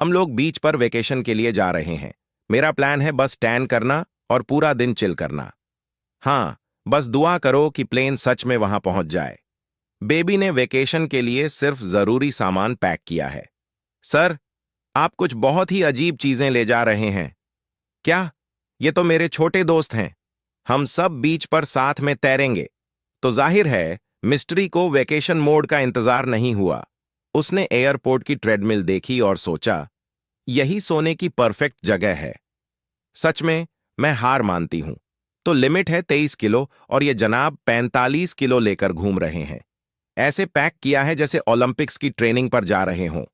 हम लोग बीच पर वेकेशन के लिए जा रहे हैं। मेरा प्लान है बस टैन करना और पूरा दिन चिल करना। हाँ, बस दुआ करो कि प्लेन सच में वहां पहुंच जाए। बेबी ने वेकेशन के लिए सिर्फ जरूरी सामान पैक किया है। सर, आप कुछ बहुत ही अजीब चीजें ले जा रहे हैं। क्या? ये तो मेरे छोटे दोस्त हैं। हम सब बीच पर साथ में तैरेंगे। तो जाहिर है मिस्ट्री को वेकेशन मोड का इंतजार नहीं हुआ। उसने एयरपोर्ट की ट्रेडमिल देखी और सोचा, यही सोने की परफेक्ट जगह है। सच में मैं हार मानती हूं। तो लिमिट है 23 किलो और ये जनाब 45 किलो लेकर घूम रहे हैं। ऐसे पैक किया है जैसे ओलंपिक्स की ट्रेनिंग पर जा रहे हों।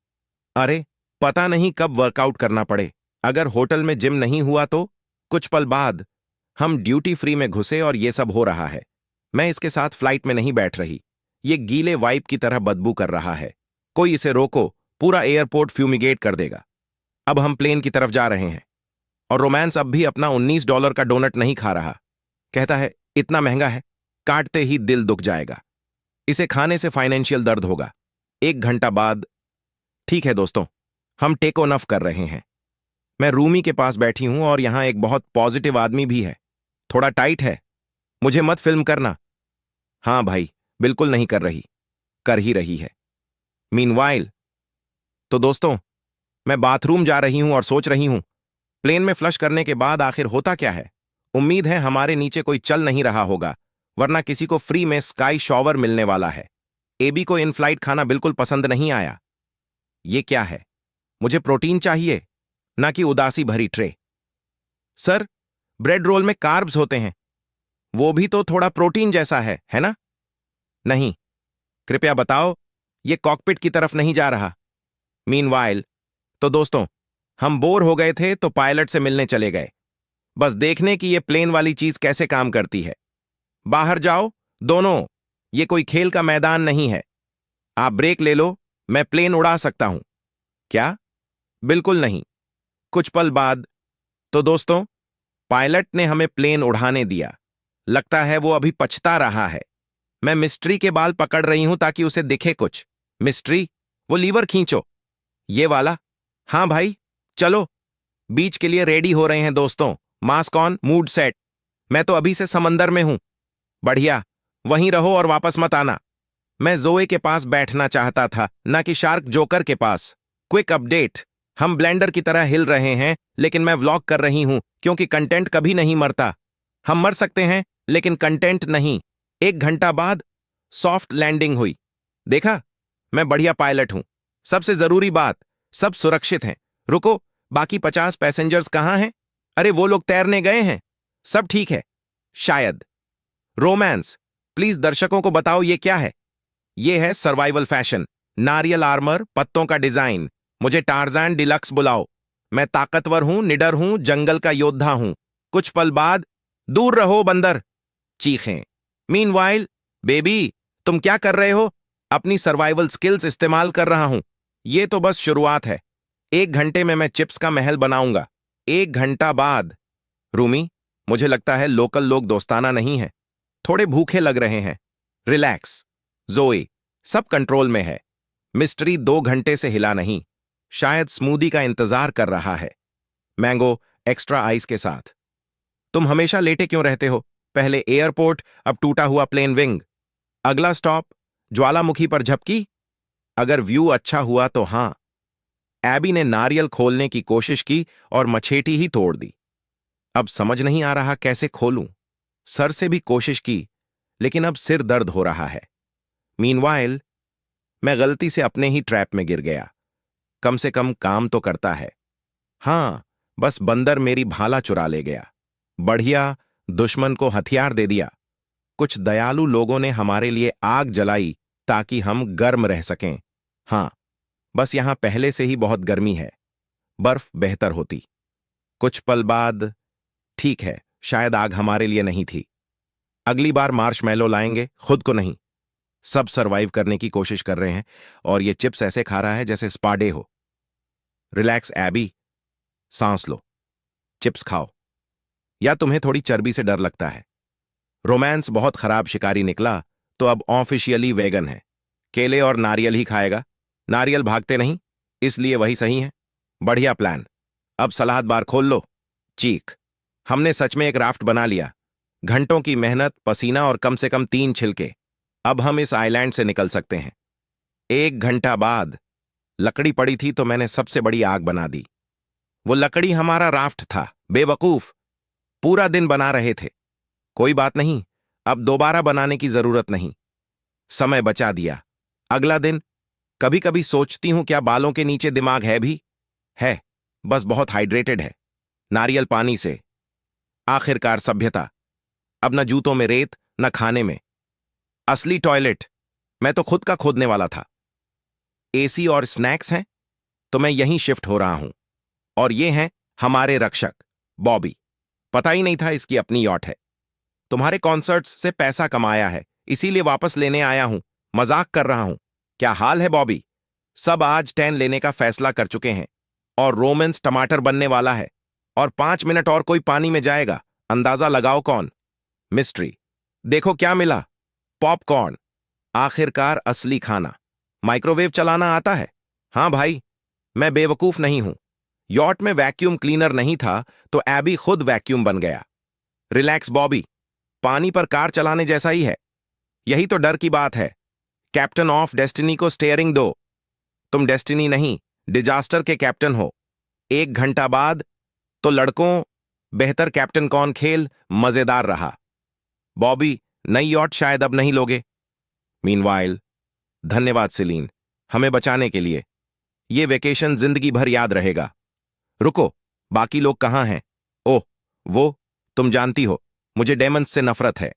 अरे, पता नहीं कब वर्कआउट करना पड़े। अगर होटल में जिम नहीं हुआ तो? कुछ पल बाद हम ड्यूटी फ्री में घुसे और ये सब हो रहा है। मैं इसके साथ फ्लाइट में नहीं बैठ रही। ये गीले वाइप की तरह बदबू कर रहा है। कोई इसे रोको, पूरा एयरपोर्ट फ्यूमिगेट कर देगा। अब हम प्लेन की तरफ जा रहे हैं और रोमांस अब भी अपना $19 का डोनट नहीं खा रहा। कहता है इतना महंगा है, काटते ही दिल दुख जाएगा। इसे खाने से फाइनेंशियल दर्द होगा। 1 घंटा बाद, ठीक है दोस्तों, हम टेक ऑन ऑफ कर रहे हैं। मैं रूमी के पास बैठी हूं और यहां एक बहुत पॉजिटिव आदमी भी है। थोड़ा टाइट है, मुझे मत फिल्म करना। हाँ भाई, बिल्कुल नहीं कर रही, कर ही रही है। मीनवाइल, तो दोस्तों, मैं बाथरूम जा रही हूं और सोच रही हूं प्लेन में फ्लश करने के बाद आखिर होता क्या है। उम्मीद है हमारे नीचे कोई चल नहीं रहा होगा, वरना किसी को फ्री में स्काई शॉवर मिलने वाला है। एबी को इन फ्लाइट खाना बिल्कुल पसंद नहीं आया। ये क्या है? मुझे प्रोटीन चाहिए, ना कि उदासी भरी ट्रे। सर, ब्रेड रोल में कार्ब्स होते हैं, वो भी तो थोड़ा प्रोटीन जैसा है ना? नहीं, कृपया बताओ, ये कॉकपिट की तरफ नहीं जा रहा। मीनवाइल, तो दोस्तों, हम बोर हो गए थे तो पायलट से मिलने चले गए, बस देखने की ये प्लेन वाली चीज कैसे काम करती है। बाहर जाओ दोनों, ये कोई खेल का मैदान नहीं है। आप ब्रेक ले लो, मैं प्लेन उड़ा सकता हूं। क्या? बिल्कुल नहीं। कुछ पल बाद, तो दोस्तों, पायलट ने हमें प्लेन उड़ाने दिया। लगता है वो अभी पछता रहा है। मैं मिस्ट्री के बाल पकड़ रही हूं ताकि उसे दिखे कुछ। मिस्ट्री, वो लीवर खींचो, ये वाला। हाँ भाई, चलो, बीच के लिए रेडी हो रहे हैं दोस्तों। Mask on, mood set. मैं तो अभी से समंदर में हूं। बढ़िया, वहीं रहो और वापस मत आना। मैं जोए के पास बैठना चाहता था, ना कि शार्क जोकर के पास। क्विक अपडेट, हम ब्लेंडर की तरह हिल रहे हैं, लेकिन मैं व्लॉग कर रही हूं क्योंकि कंटेंट कभी नहीं मरता। हम मर सकते हैं लेकिन कंटेंट नहीं। 1 घंटा बाद सॉफ्ट लैंडिंग हुई। देखा, मैं बढ़िया पायलट हूं। सबसे जरूरी बात, सब सुरक्षित हैं। रुको, बाकी 50 पैसेंजर्स कहां हैं? अरे वो लोग तैरने गए हैं। सब ठीक है शायद। रोमांस, प्लीज दर्शकों को बताओ ये क्या है। ये है सर्वाइवल फैशन, नारियल आर्मर, पत्तों का डिजाइन। मुझे टार्जान डिलक्स बुलाओ। मैं ताकतवर हूं, निडर हूं, जंगल का योद्धा हूं। कुछ पल बाद, दूर रहो बंदर, चीखें। मीनवाइल, बेबी, तुम क्या कर रहे हो? अपनी सर्वाइवल स्किल्स इस्तेमाल कर रहा हूं। ये तो बस शुरुआत है। 1 घंटे में मैं चिप्स का महल बनाऊंगा। 1 घंटा बाद, रूमी, मुझे लगता है लोकल लोग दोस्ताना नहीं है, थोड़े भूखे लग रहे हैं। रिलैक्स जोई, सब कंट्रोल में है। मिस्ट्री 2 घंटे से हिला नहीं, शायद स्मूदी का इंतजार कर रहा है, मैंगो एक्स्ट्रा आइस के साथ। तुम हमेशा लेटे क्यों रहते हो? पहले एयरपोर्ट, अब टूटा हुआ प्लेन विंग। अगला स्टॉप ज्वालामुखी पर झपकी। अगर व्यू अच्छा हुआ तो हां। एबी ने नारियल खोलने की कोशिश की और मछेटी ही तोड़ दी। अब समझ नहीं आ रहा कैसे खोलूं। सर से भी कोशिश की, लेकिन अब सिर दर्द हो रहा है। मीनवाइल, मैं गलती से अपने ही ट्रैप में गिर गया। कम से कम काम तो करता है। हां, बस बंदर मेरी भाला चुरा ले गया। बढ़िया, दुश्मन को हथियार दे दिया। कुछ दयालु लोगों ने हमारे लिए आग जलाई ताकि हम गर्म रह सकें। हां, बस यहां पहले से ही बहुत गर्मी है। बर्फ बेहतर होती। कुछ पल बाद, ठीक है, शायद आग हमारे लिए नहीं थी। अगली बार मार्शमैलो लाएंगे, खुद को नहीं। सब सरवाइव करने की कोशिश कर रहे हैं और ये चिप्स ऐसे खा रहा है जैसे स्पा डे हो। रिलैक्स एबी, सांस लो, चिप्स खाओ। या तुम्हें थोड़ी चर्बी से डर लगता है? रोमांस बहुत खराब शिकारी निकला, तो अब ऑफिशियली वेगन है। केले और नारियल ही खाएगा। नारियल भागते नहीं, इसलिए वही सही है। बढ़िया प्लान। अब सलाद बार खोल लो। चीख। हमने सच में एक राफ्ट बना लिया। घंटों की मेहनत, पसीना और कम से कम 3 छिलके। अब हम इस आइलैंड से निकल सकते हैं। 1 घंटा बाद लकड़ी पड़ी थी तो मैंने सबसे बड़ी आग बना दी। वो लकड़ी हमारा राफ्ट था, बेवकूफ। पूरा दिन बना रहे थे। कोई बात नहीं, अब दोबारा बनाने की जरूरत नहीं। समय बचा दिया। अगला दिन। कभी कभी सोचती हूं क्या बालों के नीचे दिमाग है भी? है, बस बहुत हाइड्रेटेड है। नारियल पानी से। आखिरकार सभ्यता। अब न जूतों में रेत, न खाने में। असली टॉयलेट मैं तो खुद का खोदने वाला था। एसी और स्नैक्स हैं तो मैं यहीं शिफ्ट हो रहा हूं। और ये हैं हमारे रक्षक, बॉबी। पता ही नहीं था इसकी अपनी यॉट है। तुम्हारे कॉन्सर्ट्स से पैसा कमाया है, इसीलिए वापस लेने आया हूं। मजाक कर रहा हूं। क्या हाल है बॉबी? सब आज 10 लेने का फैसला कर चुके हैं। और रोमेंस टमाटर बनने वाला है। और 5 मिनट और कोई पानी में जाएगा। अंदाजा लगाओ कौन? मिस्ट्री। देखो क्या मिला। पॉपकॉर्न। आखिरकार असली खाना। माइक्रोवेव चलाना आता है? हाँ भाई, मैं बेवकूफ नहीं हूं। यॉट में वैक्यूम क्लीनर नहीं था तो एबी खुद वैक्यूम बन गया। रिलैक्स बॉबी, पानी पर कार चलाने जैसा ही है। यही तो डर की बात है। कैप्टन ऑफ डेस्टिनी को स्टीयरिंग दो। तुम डेस्टिनी नहीं, डिजास्टर के कैप्टन हो। 1 घंटा बाद तो लड़कों, बेहतर कैप्टन कौन खेल मजेदार रहा। बॉबी, नई यॉट शायद अब नहीं लोगे। मीनवाइल, धन्यवाद सिलीन, हमें बचाने के लिए। ये वेकेशन जिंदगी भर याद रहेगा। रुको, बाकी लोग कहाँ हैं? ओह, वो, तुम जानती हो, मुझे डेमंस से नफरत है।